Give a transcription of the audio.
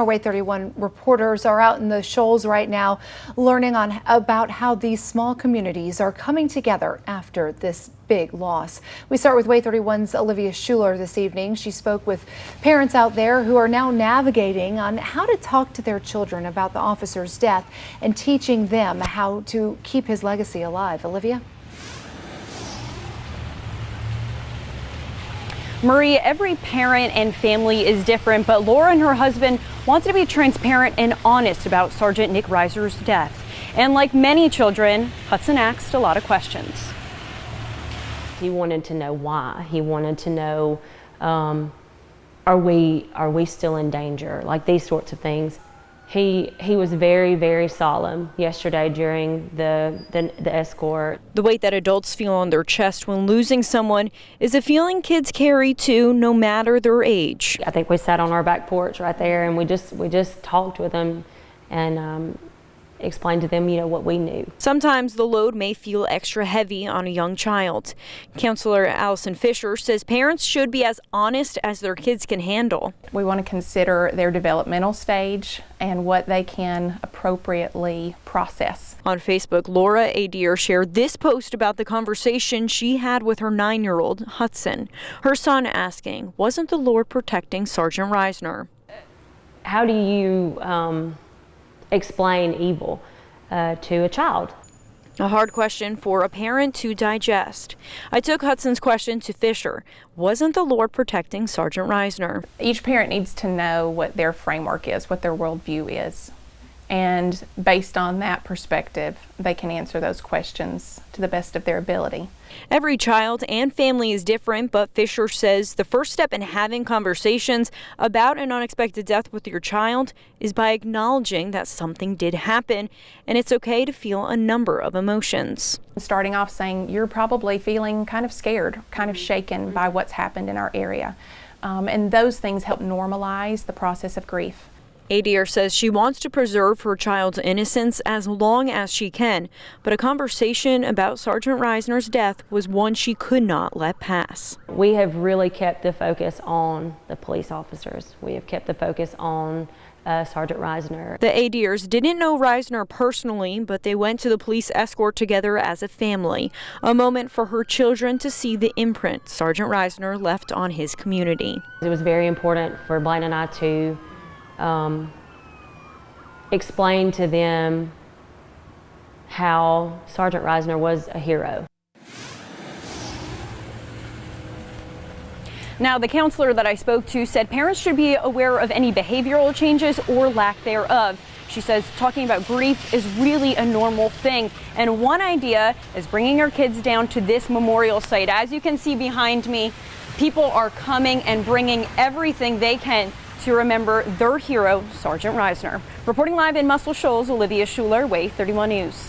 Our WAAY 31 reporters are out in the Shoals right now learning about how these small communities are coming together after this big loss. We start with WAAY 31's Olivia Schuler this evening. She spoke with parents out there who are now navigating on how to talk to their children about the officer's death and teaching them how to keep his legacy alive. Olivia? Marie, every parent and family is different, but Laura and her husband wanted to be transparent and honest about Sergeant Nick Reisner's death. And like many children, Hudson asked a lot of questions. He wanted to know why. He wanted to know, are we still in danger? Like these sorts of things. He was very, very solemn yesterday during the escort. The weight that adults feel on their chest when losing someone is a feeling kids carry too, no matter their age. I think we sat on our back porch right there and we just talked with them and explained to them, what we knew. Sometimes the load may feel extra heavy on a young child. Counselor Allison Fisher says parents should be as honest as their kids can handle. We want to consider their developmental stage and what they can appropriately process. On Facebook, Laura Adair shared this post about the conversation she had with her 9-year-old Hudson. Her son asking, wasn't the Lord protecting Sergeant Reisner? How do you explain evil to a child? A hard question for a parent to digest. I took Hudson's question to Fisher. Wasn't the Lord protecting Sergeant Reisner? Each parent needs to know what their framework is, what their worldview is. And based on that perspective, they can answer those questions to the best of their ability. Every child and family is different, but Fisher says the first step in having conversations about an unexpected death with your child is by acknowledging that something did happen, and it's okay to feel a number of emotions. Starting off saying you're probably feeling kind of scared, kind of shaken by what's happened in our area. And those things help normalize the process of grief. Adair says she wants to preserve her child's innocence as long as she can, but a conversation about Sergeant Reisner's death was one she could not let pass. We have really kept the focus on the police officers. We have kept the focus on Sergeant Reisner. The Adairs didn't know Reisner personally, but they went to the police escort together as a family, a moment for her children to see the imprint Sergeant Reisner left on his community. It was very important for Blaine and I to explain to them how Sergeant Reisner was a hero. Now, the counselor that I spoke to said parents should be aware of any behavioral changes or lack thereof. She says talking about grief is really a normal thing. And one idea is bringing our kids down to this memorial site. As you can see behind me, people are coming and bringing everything they can to remember their hero, Sergeant Reisner. Reporting live in Muscle Shoals, Olivia Schuler, WAAY 31 News.